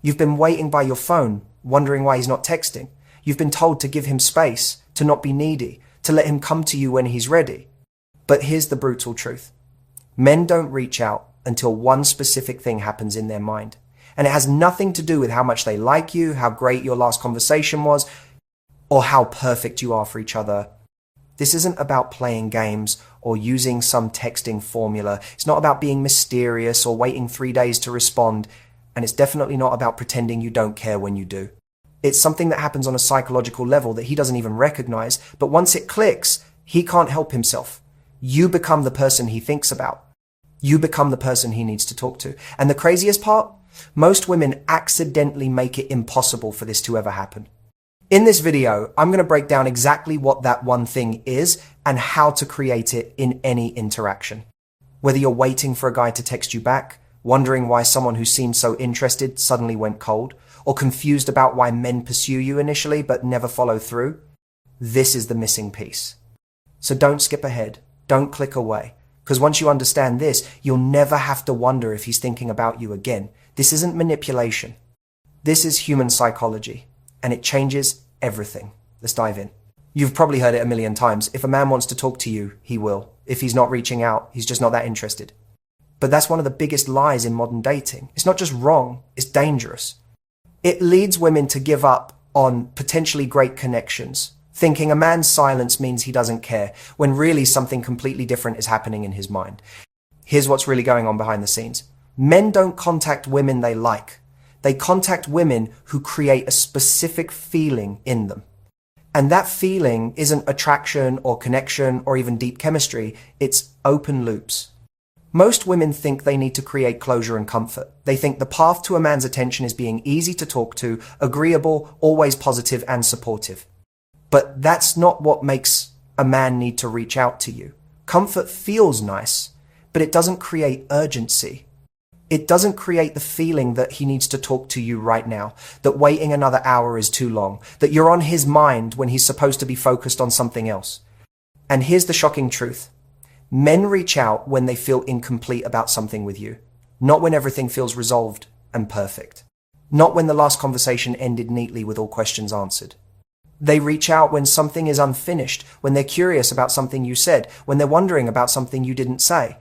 You've been waiting by your phone, wondering why he's not texting. You've been told to give him space, to not be needy, to let him come to you when he's ready. But here's the brutal truth. Men don't reach out until one specific thing happens in their mind. And it has nothing to do with how much they like you, how great your last conversation was, or how perfect you are for each other. This isn't about playing games or using some texting formula. It's not about being mysterious or waiting 3 days to respond. And it's definitely not about pretending you don't care when you do. It's something that happens on a psychological level that he doesn't even recognize. But once it clicks, he can't help himself. You become the person he thinks about. You become the person he needs to talk to. And the craziest part? Most women accidentally make it impossible for this to ever happen. In this video, I'm going to break down exactly what that one thing is and how to create it in any interaction. Whether you're waiting for a guy to text you back, wondering why someone who seemed so interested suddenly went cold, or confused about why men pursue you initially but never follow through, this is the missing piece. So don't skip ahead. Don't click away. Because once you understand this, you'll never have to wonder if he's thinking about you again. This isn't manipulation. This is human psychology, and it changes everything. Let's dive in. You've probably heard it a million times. If a man wants to talk to you, he will. If he's not reaching out, he's just not that interested. But that's one of the biggest lies in modern dating. It's not just wrong, it's dangerous. It leads women to give up on potentially great connections, thinking a man's silence means he doesn't care, when really something completely different is happening in his mind. Here's what's really going on behind the scenes. Men don't contact women they like. They contact women who create a specific feeling in them. And that feeling isn't attraction or connection or even deep chemistry, it's open loops. Most women think they need to create closure and comfort. They think the path to a man's attention is being easy to talk to, agreeable, always positive and supportive. But that's not what makes a man need to reach out to you. Comfort feels nice, but it doesn't create urgency. It doesn't create the feeling that he needs to talk to you right now, that waiting another hour is too long, that you're on his mind when he's supposed to be focused on something else. And here's the shocking truth. Men reach out when they feel incomplete about something with you, not when everything feels resolved and perfect, not when the last conversation ended neatly with all questions answered. They reach out when something is unfinished, when they're curious about something you said, when they're wondering about something you didn't say.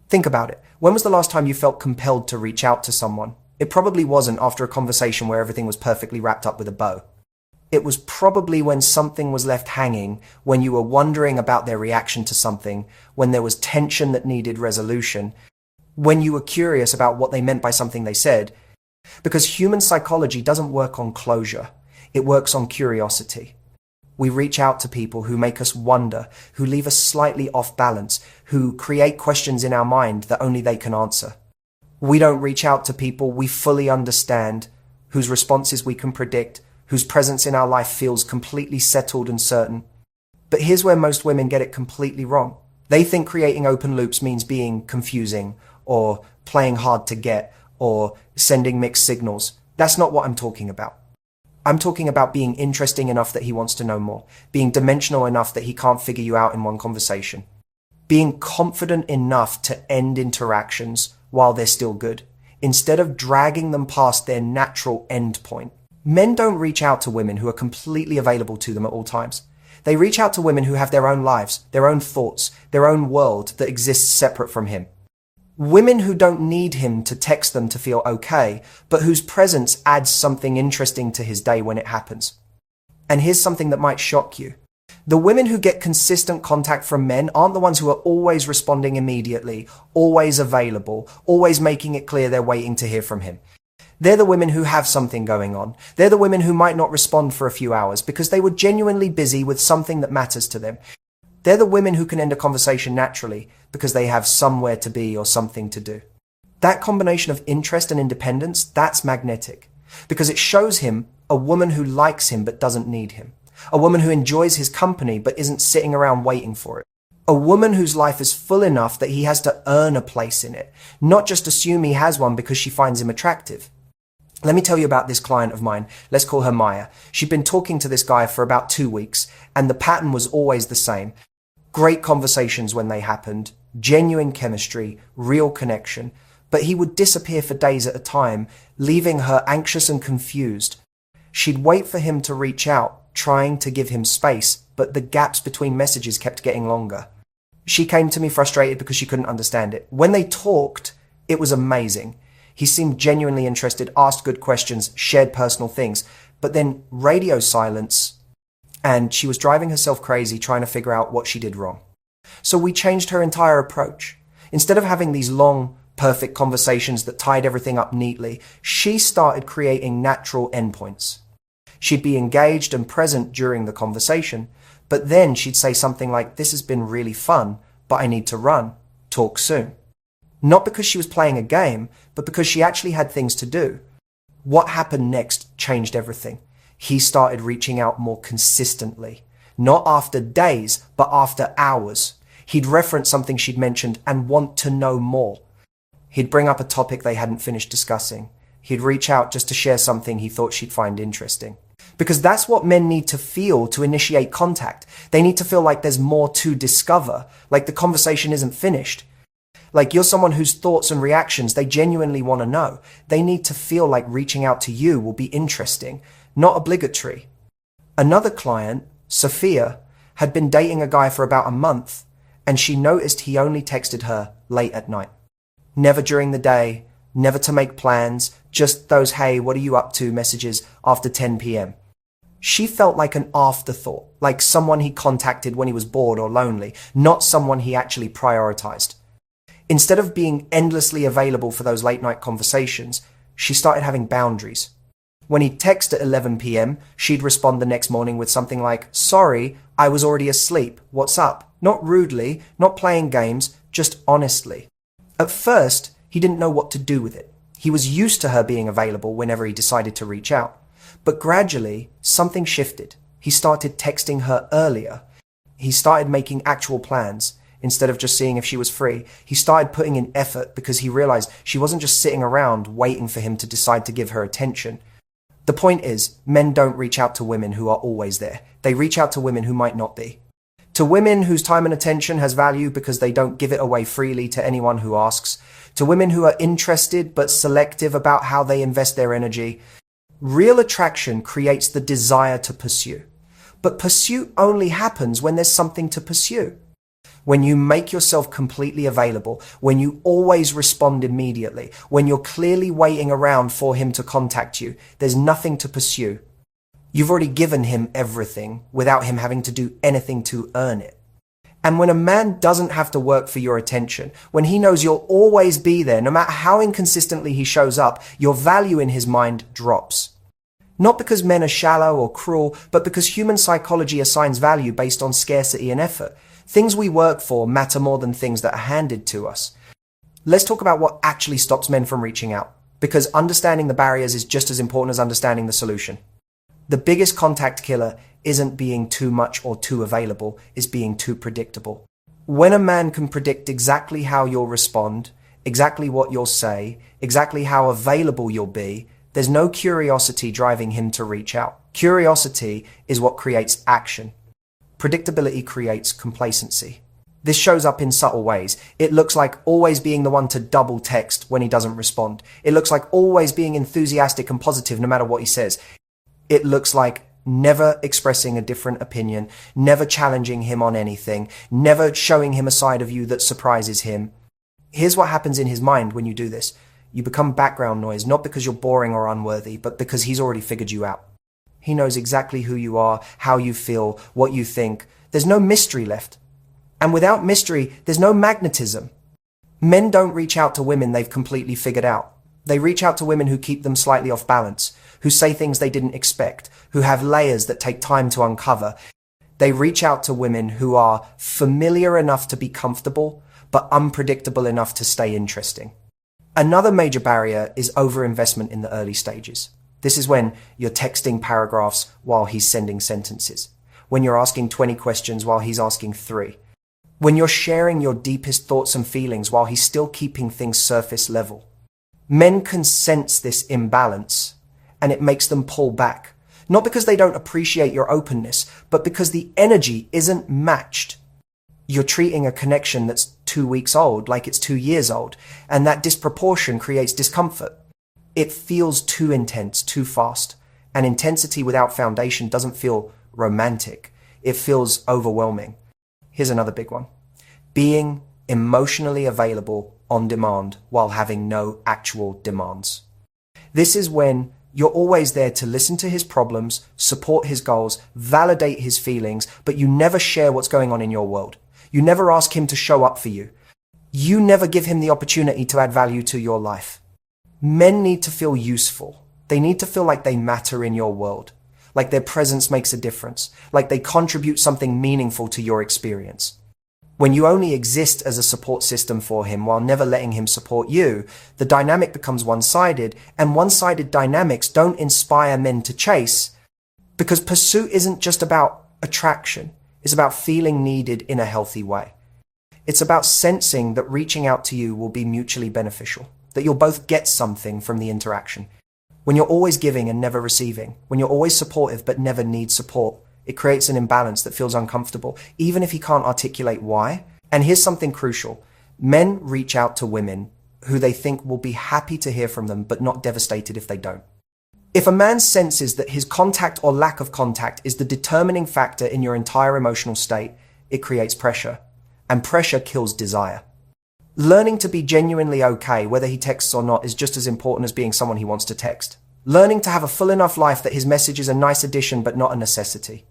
Think about it. When was the last time you felt compelled to reach out to someone? It probably wasn't after a conversation where everything was perfectly wrapped up with a bow. It was probably when something was left hanging, when you were wondering about their reaction to something, when there was tension that needed resolution, when you were curious about what they meant by something they said. Because human psychology doesn't work on closure. It works on curiosity. We reach out to people who make us wonder, who leave us slightly off balance, who create questions in our mind that only they can answer. We don't reach out to people we fully understand, whose responses we can predict, whose presence in our life feels completely settled and certain. But here's where most women get it completely wrong. They think creating open loops means being confusing, or playing hard to get, or sending mixed signals. That's not what I'm talking about. I'm talking about being interesting enough that he wants to know more, being dimensional enough that he can't figure you out in one conversation, being confident enough to end interactions while they're still good, instead of dragging them past their natural end point. Men don't reach out to women who are completely available to them at all times. They reach out to women who have their own lives, their own thoughts, their own world that exists separate from him. Women who don't need him to text them to feel okay, but whose presence adds something interesting to his day when it happens. And here's something that might shock you. The women who get consistent contact from men aren't the ones who are always responding immediately, always available, always making it clear they're waiting to hear from him. They're the women who have something going on. They're the women who might not respond for a few hours because they were genuinely busy with something that matters to them. They're the women who can end a conversation naturally because they have somewhere to be or something to do. That combination of interest and independence, that's magnetic because it shows him a woman who likes him but doesn't need him. A woman who enjoys his company but isn't sitting around waiting for it. A woman whose life is full enough that he has to earn a place in it, not just assume he has one because she finds him attractive. Let me tell you about this client of mine. Let's call her Maya. She'd been talking to this guy for about 2 weeks, and the pattern was always the same. Great conversations when they happened, genuine chemistry, real connection. but he would disappear for days at a time, leaving her anxious and confused. She'd wait for him to reach out, trying to give him space, but the gaps between messages kept getting longer. She came to me frustrated because she couldn't understand it. When they talked, it was amazing. He seemed genuinely interested, asked good questions, shared personal things, but then radio silence, and she was driving herself crazy trying to figure out what she did wrong. So we changed her entire approach. Instead of having these long, perfect conversations that tied everything up neatly, she started creating natural endpoints. She'd be engaged and present during the conversation, but then she'd say something like, "This has been really fun, but I need to run. Talk soon." Not because she was playing a game, but because she actually had things to do. What happened next changed everything. He started reaching out more consistently. Not after days, but after hours. He'd reference something she'd mentioned and want to know more. He'd bring up a topic they hadn't finished discussing. He'd reach out just to share something he thought she'd find interesting. Because that's what men need to feel to initiate contact. They need to feel like there's more to discover, like the conversation isn't finished. Like you're someone whose thoughts and reactions they genuinely want to know. They need to feel like reaching out to you will be interesting, not obligatory. Another client, Sophia, had been dating a guy for about a month, and she noticed he only texted her late at night. Never during the day, never to make plans, just those "hey, what are you up to" messages after 10 p.m. She felt like an afterthought, like someone he contacted when he was bored or lonely, not someone he actually prioritized. Instead of being endlessly available for those late night conversations, she started having boundaries. When he'd text at 11 p.m., she'd respond the next morning with something like, "Sorry, I was already asleep. What's up?" Not rudely, not playing games, just honestly. At first, he didn't know what to do with it. He was used to her being available whenever he decided to reach out. But gradually, something shifted. He started texting her earlier. He started making actual plans. Instead of just seeing if she was free, he started putting in effort because he realized she wasn't just sitting around waiting for him to decide to give her attention. The point is, men don't reach out to women who are always there. They reach out to women who might not be. To women whose time and attention has value because they don't give it away freely to anyone who asks. To women who are interested but selective about how they invest their energy. Real attraction creates the desire to pursue. But pursuit only happens when there's something to pursue. When you make yourself completely available, when you always respond immediately, when you're clearly waiting around for him to contact you, there's nothing to pursue. You've already given him everything without him having to do anything to earn it. And when a man doesn't have to work for your attention, when he knows you'll always be there, no matter how inconsistently he shows up, your value in his mind drops. Not because men are shallow or cruel, but because human psychology assigns value based on scarcity and effort. Things we work for matter more than things that are handed to us. Let's talk about what actually stops men from reaching out, because understanding the barriers is just as important as understanding the solution. The biggest contact killer isn't being too much or too available, it's being too predictable. When a man can predict exactly how you'll respond, exactly what you'll say, exactly how available you'll be, there's no curiosity driving him to reach out. Curiosity is what creates action. Predictability creates complacency. This shows up in subtle ways. It looks like always being the one to double text when he doesn't respond. It looks like always being enthusiastic and positive no matter what he says. It looks like never expressing a different opinion, never challenging him on anything, never showing him a side of you that surprises him. Here's what happens in his mind when you do this. You become background noise, not because you're boring or unworthy, but because he's already figured you out. He knows exactly who you are, how you feel, what you think. There's no mystery left. And without mystery, there's no magnetism. Men don't reach out to women they've completely figured out. They reach out to women who keep them slightly off balance, who say things they didn't expect, who have layers that take time to uncover. They reach out to women who are familiar enough to be comfortable, but unpredictable enough to stay interesting. Another major barrier is overinvestment in the early stages. This is when you're texting paragraphs while he's sending sentences. When you're asking 20 questions while he's asking 3. When you're sharing your deepest thoughts and feelings while he's still keeping things surface level. Men can sense this imbalance, and it makes them pull back. Not because they don't appreciate your openness, but because the energy isn't matched. You're treating a connection that's 2 weeks old, like it's 2 years old, and that disproportion creates discomfort. It feels too intense, too fast, and intensity without foundation doesn't feel romantic. It feels overwhelming. Here's another big one. Being emotionally available on demand while having no actual demands. This is when you're always there to listen to his problems, support his goals, validate his feelings, but you never share what's going on in your world. You never ask him to show up for you. You never give him the opportunity to add value to your life. Men need to feel useful. They need to feel like they matter in your world, like their presence makes a difference, like they contribute something meaningful to your experience. When you only exist as a support system for him while never letting him support you, the dynamic becomes one-sided, and one-sided dynamics don't inspire men to chase, because pursuit isn't just about attraction. It's about feeling needed in a healthy way. It's about sensing that reaching out to you will be mutually beneficial, that you'll both get something from the interaction. When you're always giving and never receiving, when you're always supportive but never need support, it creates an imbalance that feels uncomfortable, even if he can't articulate why. And here's something crucial. Men reach out to women who they think will be happy to hear from them, but not devastated if they don't. If a man senses that his contact or lack of contact is the determining factor in your entire emotional state, it creates pressure. And pressure kills desire. Learning to be genuinely okay, whether he texts or not, is just as important as being someone he wants to text. Learning to have a full enough life that his message is a nice addition but not a necessity.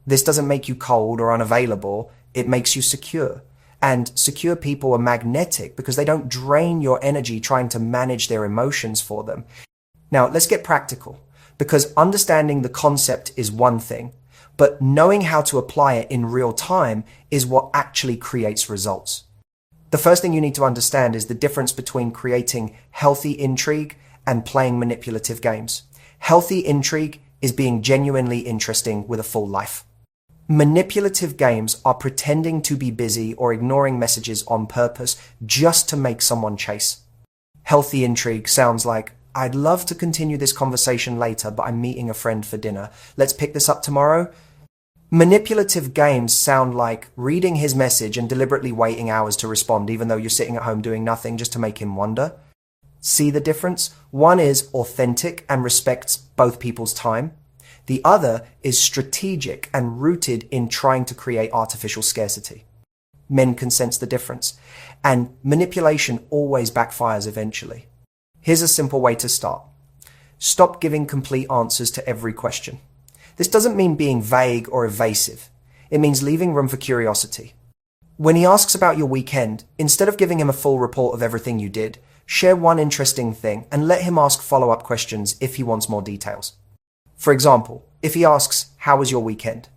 This doesn't make you cold or unavailable, it makes you secure. And secure people are magnetic because they don't drain your energy trying to manage their emotions for them. Now, let's get practical, because understanding the concept is one thing, but knowing how to apply it in real time is what actually creates results. The first thing you need to understand is the difference between creating healthy intrigue and playing manipulative games. Healthy intrigue is being genuinely interesting with a full life. Manipulative games are pretending to be busy or ignoring messages on purpose just to make someone chase. Healthy intrigue sounds like, I'd love to continue this conversation later, but I'm meeting a friend for dinner. Let's pick this up tomorrow. Manipulative games sound like reading his message and deliberately waiting hours to respond, even though you're sitting at home doing nothing just to make him wonder. See the difference? One is authentic and respects both people's time. The other is strategic and rooted in trying to create artificial scarcity. Men can sense the difference, and manipulation always backfires eventually. Here's a simple way to start. Stop giving complete answers to every question. This doesn't mean being vague or evasive. It means leaving room for curiosity. When he asks about your weekend, instead of giving him a full report of everything you did, share one interesting thing and let him ask follow-up questions if he wants more details. For example, if he asks, how was your weekend?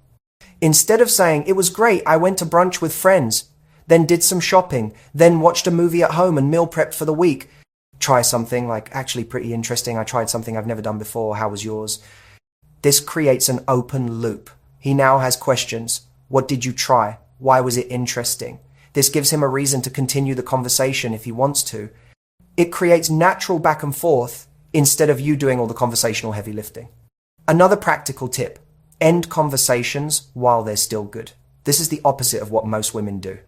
Instead of saying, it was great, I went to brunch with friends, then did some shopping, then watched a movie at home and meal prepped for the week, try something like, actually pretty interesting, I tried something I've never done before, how was yours? This creates an open loop. He now has questions. What did you try? Why was it interesting? This gives him a reason to continue the conversation if he wants to. It creates natural back and forth instead of you doing all the conversational heavy lifting. Another practical tip, end conversations while they're still good. This is the opposite of what most women do.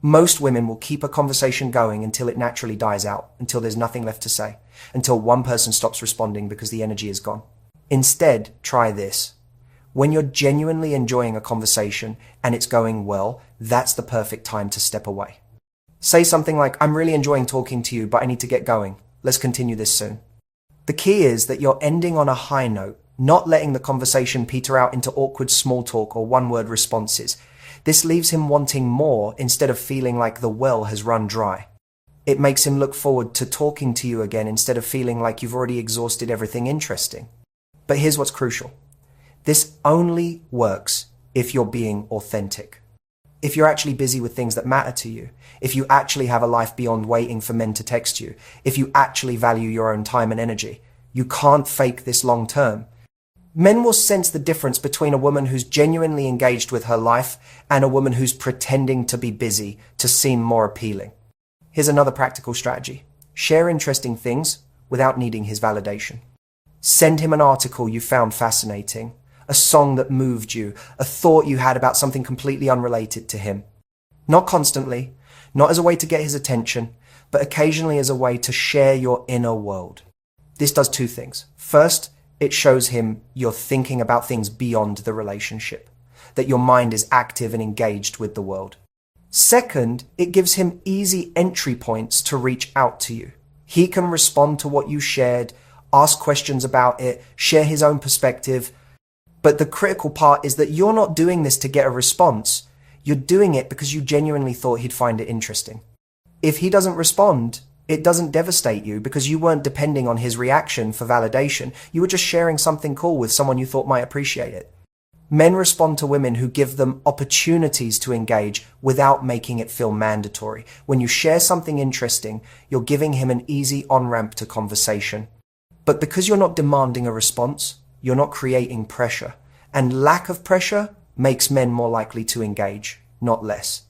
Most women will keep a conversation going until it naturally dies out, until there's nothing left to say, until one person stops responding because the energy is gone. Instead, try this. When you're genuinely enjoying a conversation and it's going well, that's the perfect time to step away. Say something like, I'm really enjoying talking to you, but I need to get going. Let's continue this soon. The key is that you're ending on a high note, not letting the conversation peter out into awkward small talk or one-word responses. This leaves him wanting more instead of feeling like the well has run dry. It makes him look forward to talking to you again instead of feeling like you've already exhausted everything interesting. But here's what's crucial. This only works if you're being authentic. If you're actually busy with things that matter to you, if you actually have a life beyond waiting for men to text you, if you actually value your own time and energy, you can't fake this long term. Men will sense the difference between a woman who's genuinely engaged with her life and a woman who's pretending to be busy to seem more appealing. Here's another practical strategy. Share interesting things without needing his validation. Send him an article you found fascinating, a song that moved you, a thought you had about something completely unrelated to him. Not constantly, not as a way to get his attention, but occasionally as a way to share your inner world. This does two things. First, it shows him you're thinking about things beyond the relationship, that your mind is active and engaged with the world. Second, it gives him easy entry points to reach out to you. He can respond to what you shared, ask questions about it, share his own perspective. But the critical part is that you're not doing this to get a response. You're doing it because you genuinely thought he'd find it interesting. If he doesn't respond, it doesn't devastate you because you weren't depending on his reaction for validation. You were just sharing something cool with someone you thought might appreciate it. Men respond to women who give them opportunities to engage without making it feel mandatory. When you share something interesting, you're giving him an easy on-ramp to conversation. But because you're not demanding a response, you're not creating pressure. And lack of pressure makes men more likely to engage, not less.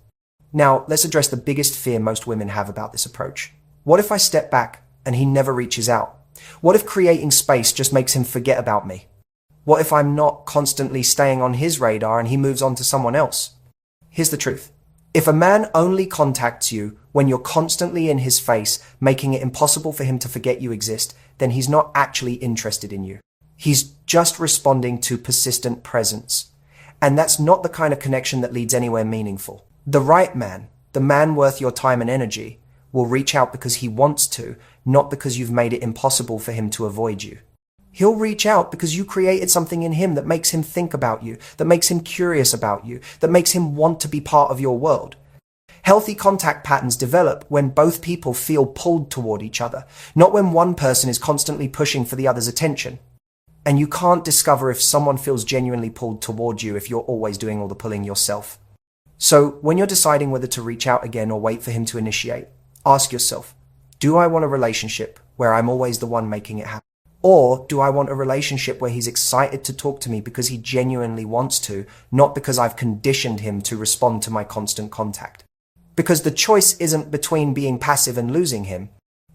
Now, let's address the biggest fear most women have about this approach. What if I step back and he never reaches out? What if creating space just makes him forget about me? What if I'm not constantly staying on his radar and he moves on to someone else? Here's the truth. If a man only contacts you when you're constantly in his face, making it impossible for him to forget you exist, then he's not actually interested in you. He's just responding to persistent presence. And that's not the kind of connection that leads anywhere meaningful. The right man, the man worth your time and energy, will reach out because he wants to, not because you've made it impossible for him to avoid you. He'll reach out because you created something in him that makes him think about you, that makes him curious about you, that makes him want to be part of your world. Healthy contact patterns develop when both people feel pulled toward each other, not when one person is constantly pushing for the other's attention. And you can't discover if someone feels genuinely pulled toward you if you're always doing all the pulling yourself. So when you're deciding whether to reach out again or wait for him to initiate, ask yourself, do I want a relationship where I'm always the one making it happen? Or do I want a relationship where he's excited to talk to me because he genuinely wants to, not because I've conditioned him to respond to my constant contact? Because the choice isn't between being passive and losing him.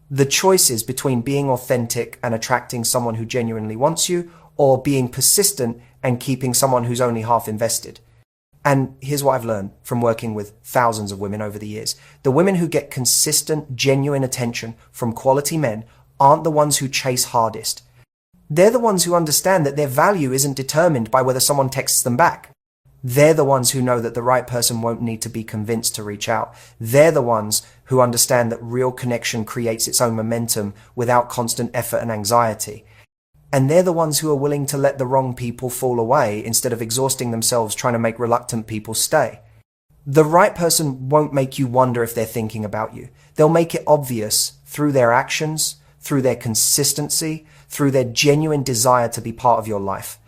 The choice is between being authentic and attracting someone who genuinely wants you, or being persistent and keeping someone who's only half invested. And here's what I've learned from working with thousands of women over the years. The women who get consistent, genuine attention from quality men aren't the ones who chase hardest. They're the ones who understand that their value isn't determined by whether someone texts them back. They're the ones who know that the right person won't need to be convinced to reach out. They're the ones who understand that real connection creates its own momentum without constant effort and anxiety. And they're the ones who are willing to let the wrong people fall away instead of exhausting themselves trying to make reluctant people stay. The right person won't make you wonder if they're thinking about you. They'll make it obvious through their actions, through their consistency, through their genuine desire to be part of your life.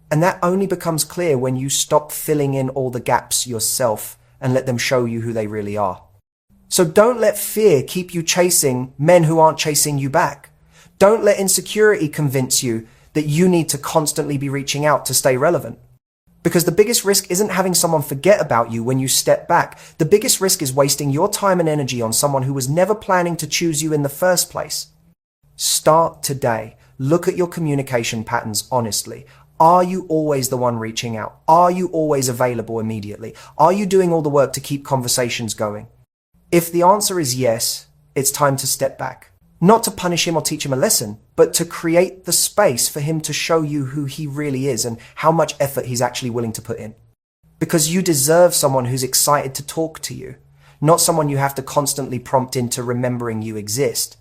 And that only becomes clear when you stop filling in all the gaps yourself and let them show you who they really are. So don't let fear keep you chasing men who aren't chasing you back. Don't let insecurity convince you that you need to constantly be reaching out to stay relevant. Because the biggest risk isn't having someone forget about you when you step back. The biggest risk is wasting your time and energy on someone who was never planning to choose you in the first place. Start today. Look at your communication patterns honestly. Are you always the one reaching out? Are you always available immediately? Are you doing all the work to keep conversations going? If the answer is yes, it's time to step back. Not to punish him or teach him a lesson, but to create the space for him to show you who he really is and how much effort he's actually willing to put in. Because you deserve someone who's excited to talk to you, not someone you have to constantly prompt into remembering you exist.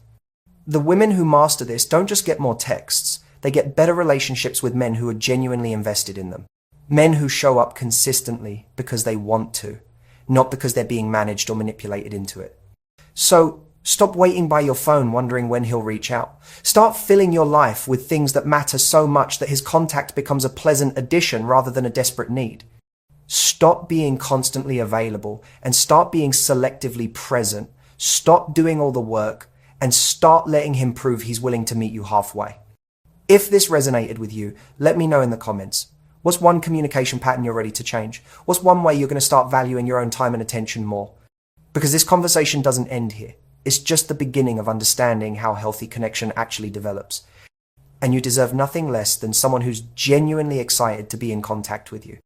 The women who master this don't just get more texts, they get better relationships with men who are genuinely invested in them. Men who show up consistently because they want to, not because they're being managed or manipulated into it. So, stop waiting by your phone wondering when he'll reach out. Start filling your life with things that matter so much that his contact becomes a pleasant addition rather than a desperate need. Stop being constantly available and start being selectively present. Stop doing all the work and start letting him prove he's willing to meet you halfway. If this resonated with you, let me know in the comments. What's one communication pattern you're ready to change? What's one way you're going to start valuing your own time and attention more? Because this conversation doesn't end here. It's just the beginning of understanding how healthy connection actually develops. And you deserve nothing less than someone who's genuinely excited to be in contact with you.